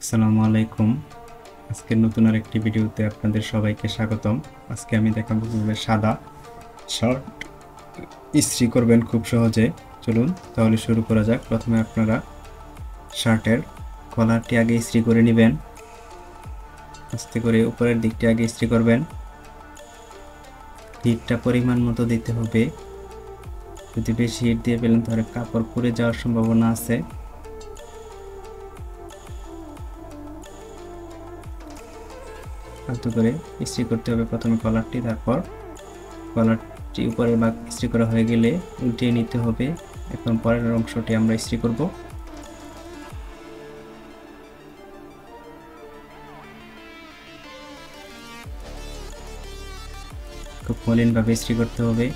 আসসালামু আলাইকুম। আজকে নতুন আরেকটি ভিডিওতে আপনাদের সবাইকে স্বাগতম। আজকে আমি দেখাবো কিভাবে সাদা শার্ট ইস্ত্রি করবেন খুব সহজে। চলুন তাহলে শুরু করা যাক। প্রথমে আপনারা শার্টের কলারটি আগে ইস্ত্রি করে নেবেন। আস্তে করে উপরের দিকটি আগে ইস্ত্রি করবেন। হিটটা পরিমাণ মতো দিতে হবে। যদি বেশি হিট দিয়ে ফেলেন তাহলে কাপড় পুড়ে যাওয়ার সম্ভাবনা আছে। আলতো করে ইস্ত্রি করতে হবে প্রথমে কলারটি, তারপর কলারটি উপরের ভাগ ইস্ত্রি করা হয়ে গেলে উল্টিয়ে নিতে হবে। এখন পরের অংশটি আমরা ইস্ত্রি করব। খুব মলিনভাবে ইস্ত্রি করতে হবে।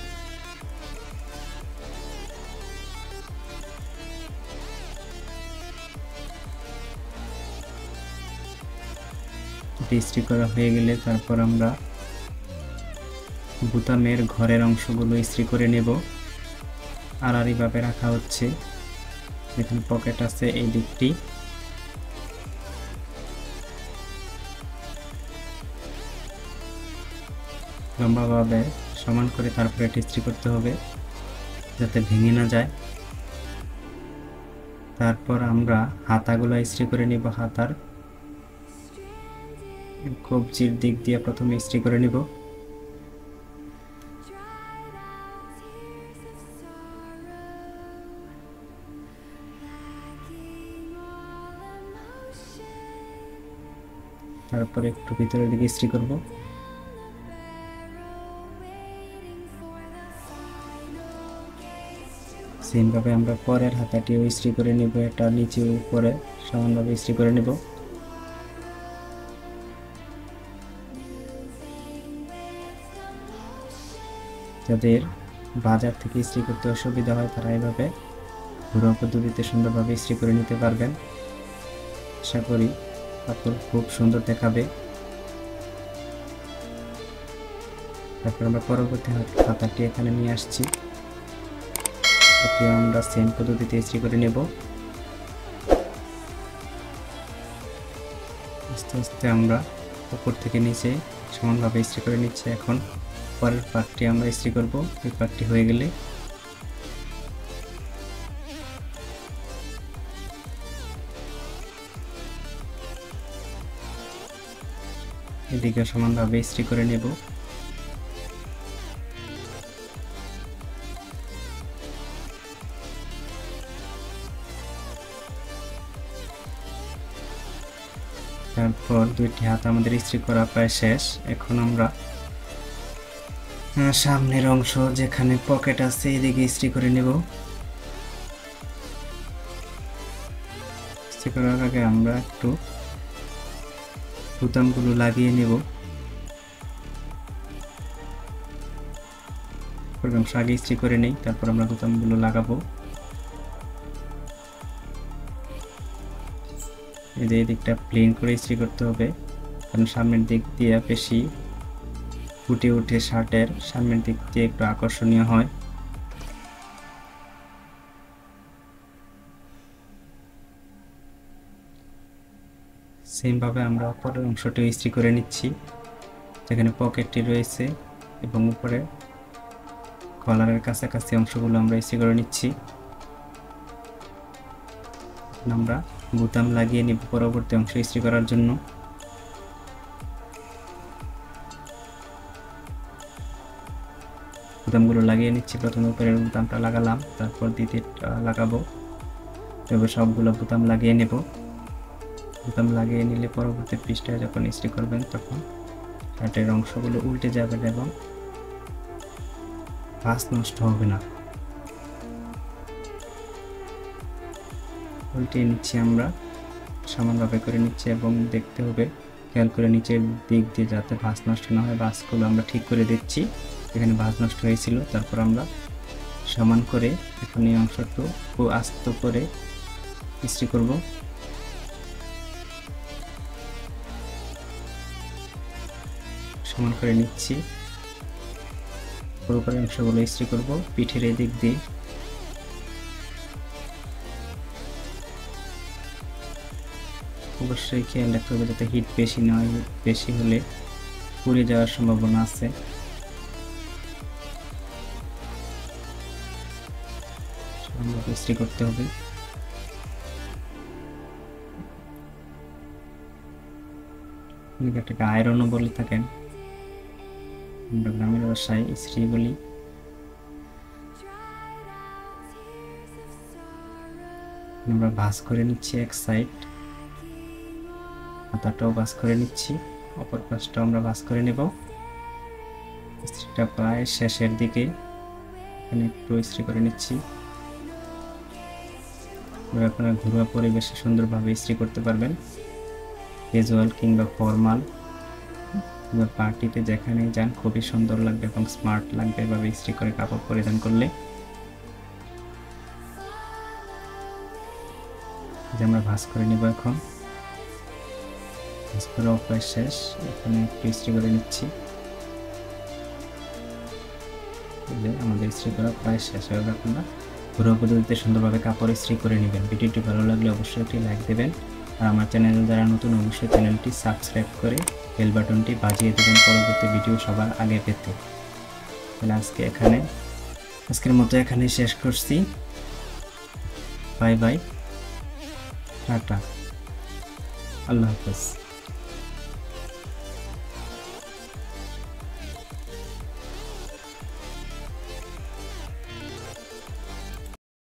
ইস্ত্রি করা হয়ে গেলে তারপর আমরা বোতামের ঘরের অংশগুলো ইস্ত্রি করে নেব। আড়াআড়িভাবে রাখা হচ্ছে। এখানে পকেট আছে, এই দিকটি লম্বাভাবে সমান করে তারপরে এটা ইস্ত্রি করতে হবে যাতে ভেঙে না যায়। তারপর আমরা হাতাগুলো ইস্ত্রি করে নেব। হাতার কবজির দিক দিয়ে প্রথমে ইস্ত্রি করে নেব। তারপরে একটু ভিতরের দিকে ইস্ত্রি করব। সেম ভাবে আমরা পরের হাতাটিও ইস্ত্রি করে নেব। এটা নিচে উপরে সমানভাবে ইস্ত্রি করে নেব। যাদের বাজার থেকে ইস্ত্রি করতে অসুবিধা হয় তারা এইভাবে ঘরোয়া পদ্ধতিতে সুন্দরভাবে ইস্ত্রি করে নিতে পারবেন। আশা করি কাপড় খুব সুন্দর দেখাবে। তারপর আমরা পরবর্তী হাতাটি এখানে নিয়ে আসছি। এটি আমরা সেম পদ্ধতিতে ইস্ত্রি করে নেব। আস্তে আস্তে আমরা উপর থেকে নিচে সমানভাবে ইস্ত্রি করে নিচ্ছি। এখন পরের পার্টটি আমরা ইস্ত্রি করব। এই পার্টটি হয়ে গেলে এদিকে সমানভাবে ইস্ত্রি করে নেব। তারপর দুইটি হাত আমাদের ইস্ত্রি করা প্রায় শেষ। এখন আমরা সামনের অংশ যেখানে পকেট আছে এদিকে ইস্ত্রি করে নেব। ইস্ত্রি করার আগে আমরা একটু বোতামগুলো লাগিয়ে নেব। অংশ আগে ইস্ত্রি করে নেই, তারপর আমরা বোতামগুলো লাগাবো। এই দিকটা প্লেন করে ইস্ত্রি করতে হবে, কারণ সামনের দিক দিয়ে বেশি ফুটে উঠে শার্টের সামনের দিক দিয়ে একটু আকর্ষণীয় হয়। সেম ভাবে আমরা উপরের অংশটি ইস্ত্রি করে নিচ্ছি, যেখানে পকেটটি রয়েছে এবং উপরে কলারের কাছাকাছি অংশগুলো আমরা ইস্ত্রি করে নিচ্ছি। আমরা বোতাম লাগিয়ে নিব পরবর্তী অংশ ইস্ত্রি করার জন্য। বোতামগুলো লাগিয়ে নিচ্ছি। প্রথমে উপরের বোতামটা লাগালাম, তারপর দ্বিতীয়টা লাগাবো। এবার সবগুলো বোতাম লাগিয়ে নেব। বোতাম লাগিয়ে নিলে পরবর্তী পৃষ্ঠায় যখন ইস্ত্রি করবেন তখন শার্টের অংশগুলো উল্টে যাবে এবং ভাঁজ নষ্ট হবে না। উল্টিয়ে নিচ্ছি, আমরা সমানভাবে করে নিচ্ছি এবং দেখতে হবে খেয়াল করে নিচের দিক দিয়ে যাতে ভাঁজ নষ্ট না হয়। ভাঁজগুলো আমরা ঠিক করে দিচ্ছি, এখানে ভাঁজ নষ্ট হয়েছিল। তারপর আমরা সমান করে এখন এই অংশটুকু আস্ত করে ইস্ত্রি করব। সমান করে নিচ্ছি। পুরোপুরি অংশগুলো ইস্ত্রি করব পিঠের এই দিক দিয়ে। অবশ্যই খেয়াল রাখতে হবে যাতে হিট বেশি না হয়, বেশি হলে পুড়ে যাওয়ার সম্ভাবনা আছে। ইস্ত্রি করতে হবে। এটাকে আয়রনও বলে থাকেন, আমরা গ্রামের ভাষায় ইস্ত্রি বলি। আমরা ভাঁজ করে নিচ্ছি এক সাইড, হাতাটাও ভাঁজ করে নিচ্ছি, অপর পাশটাও আমরা ভাঁজ করে নেব। ইস্ত্রিটা প্রায় শেষের দিকে, এখানে একটু ইস্ত্রি করে নিচ্ছি। আপনারা ঘরোয়া পরিবেশে সুন্দরভাবে ইস্ত্রি করতে পারবেন, ক্যাজুয়াল কিংবা ফর্মাল কিংবা পার্টিতে যেখানেই যান খুবই সুন্দর লাগবে এবং স্মার্ট লাগবে এভাবে ইস্ত্রি করে কাপড় পরিধান করলে। যে আমরা ভাঁজ করে নেব, এখন ভাঁজ করা প্রায় শেষ, এখানে একটু ইস্ত্রি করে নিচ্ছি। আমাদের ইস্ত্রি করা প্রায় শেষ হয়ে গেল। আপনারা ঘরোয়া পদ্ধতিতে সুন্দরভাবে কাপড় ইস্ত্রি করে নেবেন। ভিডিওটি ভালো লাগলে অবশ্যই একটি লাইক দেবেন, আর আমার চ্যানেলে যারা নতুন অবশ্যই চ্যানেলটি সাবস্ক্রাইব করে বেল বাটনটি বাজিয়ে দেবেন পরবর্তী ভিডিও সবার আগে পেতে। তাহলে আজকের মতো এখানে শেষ করছি। বাই বাই, টাটা, আল্লাহ হাফেজ।